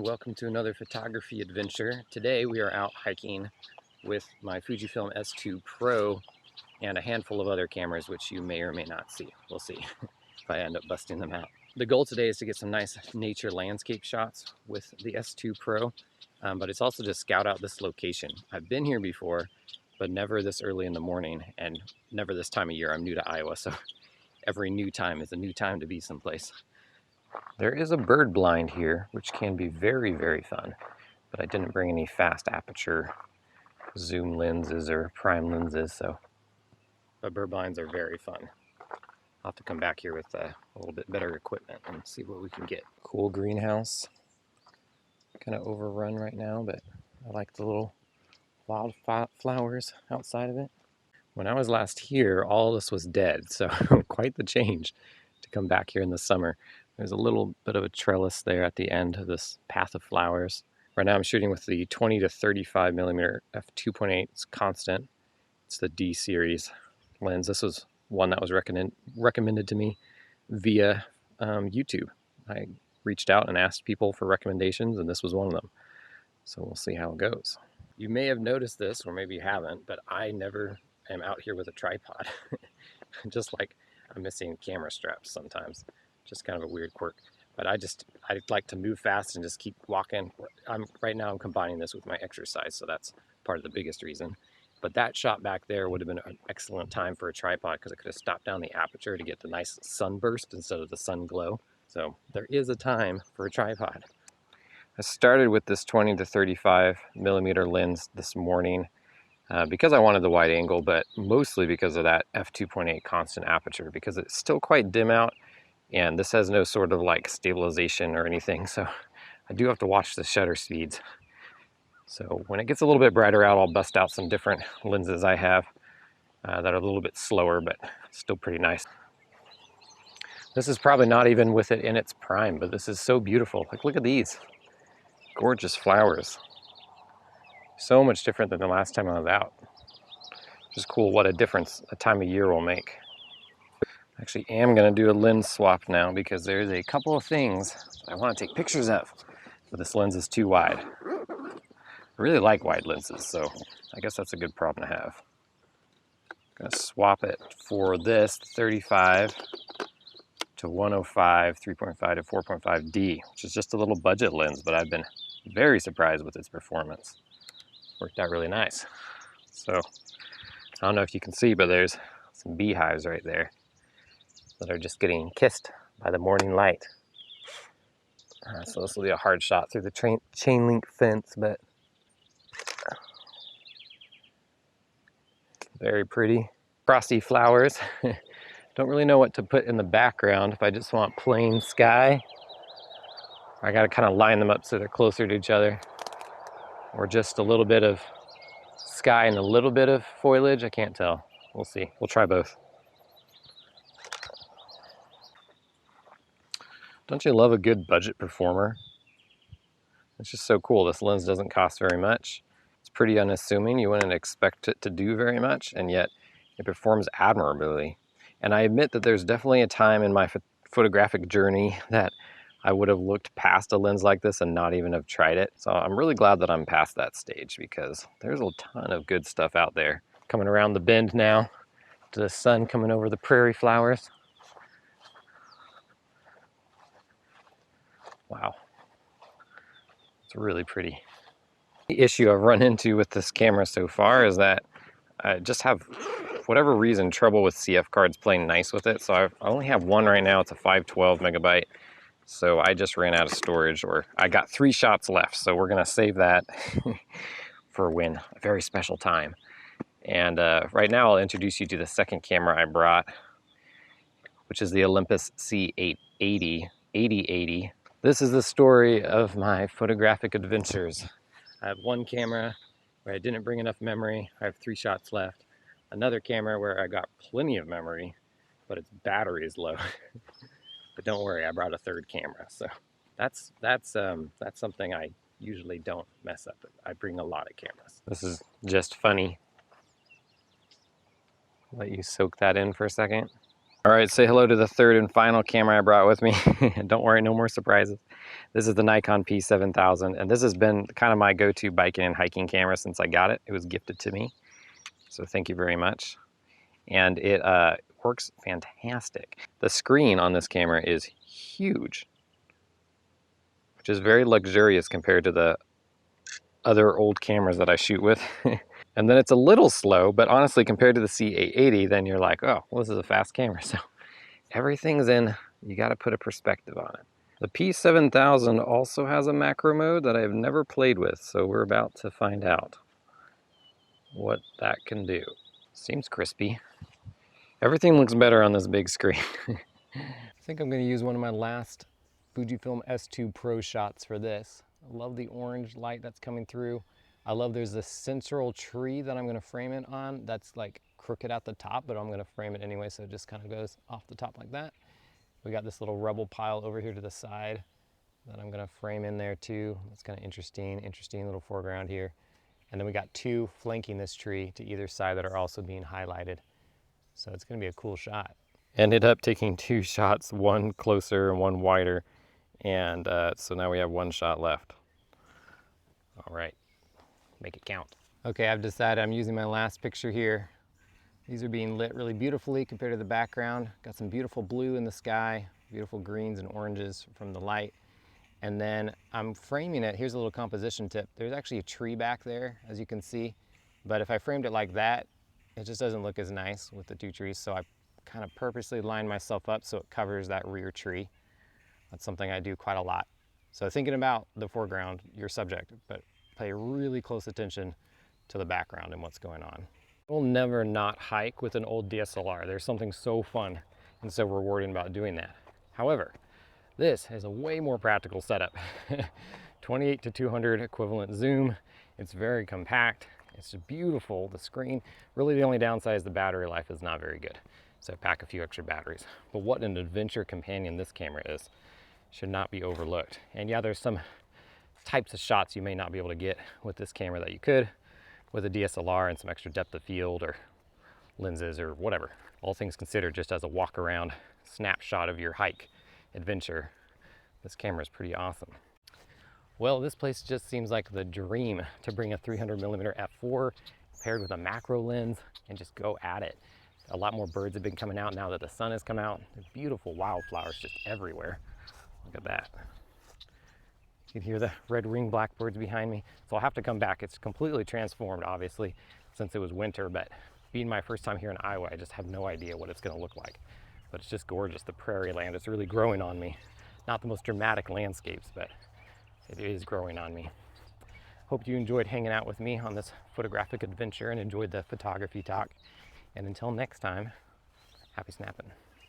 and welcome to another photography adventure. Today we are out hiking with my Fujifilm S2 Pro and a handful of other cameras which you may or may not see. We'll see if I end up busting them out. The goal today is to get some nice nature landscape shots with the S2 Pro, but it's also to scout out this location. I've been here before, but never this early in the morning and never this time of year. I'm new to Iowa, so every new time is a new time to be someplace. There is a bird blind here, which can be very, very fun, but I didn't bring any fast aperture zoom lenses or prime lenses, but bird blinds are very fun. I'll have to come back here with a little bit better equipment and see what we can get. Cool greenhouse, kind of overrun right now, but I like the little wild flowers outside of it. When I was last here, all this was dead, so quite the change to come back here in the summer. There's a little bit of a trellis there at the end of this path of flowers. Right now I'm shooting with the 20 to 35 millimeter f2.8. It's constant. It's the D series lens. This was one that was recommended to me via YouTube. I reached out and asked people for recommendations, and this was one of them. So we'll see how it goes. You may have noticed this, or maybe you haven't, but I never am out here with a tripod. Just like I'm missing camera straps sometimes. Just kind of a weird quirk. But I like to move fast and just keep walking. Right now I'm combining this with my exercise, so that's part of the biggest reason. But that shot back there would have been an excellent time for a tripod because I could have stopped down the aperture to get the nice sunburst instead of the sun glow. So there is a time for a tripod. I started with this 20 to 35 millimeter lens this morning because I wanted the wide angle, but mostly because of that f2.8 constant aperture, because it's still quite dim out and this has no sort of like stabilization or anything, so I do have to watch the shutter speeds. So when it gets a little bit brighter out, I'll bust out some different lenses I have that are a little bit slower, but still pretty nice. This is probably not even with it in its prime, but this is so beautiful. Like, look at these gorgeous flowers. So much different than the last time I was out. Just cool what a difference a time of year will make. Actually am going to do a lens swap now because there's a couple of things I want to take pictures of, but this lens is too wide. I really like wide lenses, so I guess that's a good problem to have. I'm going to swap it for this 35 to 105, 3.5 to 4.5D, which is just a little budget lens, but I've been very surprised with its performance. Worked out really nice. So I don't know if you can see, but there's some beehives right there that are just getting kissed by the morning light. So this will be a hard shot through the chain link fence, but very pretty. Frosty flowers. Don't really know what to put in the background. If I just want plain sky, I gotta kind of line them up so they're closer to each other, or just a little bit of sky and a little bit of foliage. I can't tell. We'll see. We'll try both. Don't you love a good budget performer? It's just so cool. This lens doesn't cost very much. It's pretty unassuming. You wouldn't expect it to do very much, and yet it performs admirably. And I admit that there's definitely a time in my photographic journey that I would have looked past a lens like this and not even have tried it. So I'm really glad that I'm past that stage because there's a ton of good stuff out there. Coming around the bend now to the sun coming over the prairie flowers. Wow. It's really pretty. The issue I've run into with this camera so far is that I just have, for whatever reason, trouble with CF cards playing nice with it. So I only have one right now. It's a 512 megabyte. So I just ran out of storage, or I got 3 shots left. So we're gonna save that for when a very special time. And right now I'll introduce you to the second camera I brought, which is the Olympus C880 8080. This is the story of my photographic adventures. I have one camera where I didn't bring enough memory. I have 3 shots left. Another camera where I got plenty of memory, but its battery is low. But don't worry, I brought a third camera. So that's something I usually don't mess up. I bring a lot of cameras. This is just funny. Let you soak that in for a second. All right, say hello to the third and final camera I brought with me. Don't worry, no more surprises. This is the Nikon P7000, and this has been kind of my go-to biking and hiking camera since I got it. It was gifted to me, so thank you very much. And it works fantastic. The screen on this camera is huge, which is very luxurious compared to the other old cameras that I shoot with. And then it's a little slow, but honestly, compared to the C880, then you're like, oh, well, this is a fast camera. So everything's in, you got to put a perspective on it. The P7000 also has a macro mode that I've never played with, so we're about to find out what that can do. Seems crispy. Everything looks better on this big screen. I think I'm going to use one of my last Fujifilm S2 Pro shots for this. I love the orange light that's coming through. I love there's this central tree that I'm going to frame it on that's like crooked at the top, but I'm going to frame it anyway, so it just kind of goes off the top like that. We got this little rubble pile over here to the side that I'm going to frame in there too. That's kind of interesting little foreground here. And then we got two flanking this tree to either side that are also being highlighted. So it's going to be a cool shot. Ended up taking two shots, one closer and one wider. And so now we have one shot left. All right, make it count. Okay, I've decided I'm using my last picture here. These are being lit really beautifully compared to the background. Got some beautiful blue in the sky, beautiful greens and oranges from the light. And then I'm framing it. Here's a little composition tip. There's actually a tree back there, as you can see. But if I framed it like that, it just doesn't look as nice with the two trees. So I kind of purposely lined myself up so it covers that rear tree. That's something I do quite a lot. So thinking about the foreground, your subject, but pay really close attention to the background and what's going on. We'll never not hike with an old DSLR. There's something so fun and so rewarding about doing that. However, this is a way more practical setup. 28 to 200 equivalent zoom. It's very compact. It's beautiful. The screen, really the only downside is the battery life is not very good. So pack a few extra batteries. But what an adventure companion this camera is. Should not be overlooked. And yeah, there's some types of shots you may not be able to get with this camera that you could with a DSLR and some extra depth of field or lenses or whatever. All things considered, just as a walk around snapshot of your hike adventure, this camera is pretty awesome. Well, this place just seems like the dream to bring a 300mm f4 paired with a macro lens and just go at it. A lot more birds have been coming out now that the sun has come out. There's beautiful wildflowers just everywhere. Look at that. You can hear the red-winged blackbirds behind me. So I'll have to come back. It's completely transformed, obviously, since it was winter, but being my first time here in Iowa, I just have no idea what it's gonna look like. But it's just gorgeous, the prairie land. It's really growing on me. Not the most dramatic landscapes, but it is growing on me. Hope you enjoyed hanging out with me on this photographic adventure and enjoyed the photography talk. And until next time, happy snapping.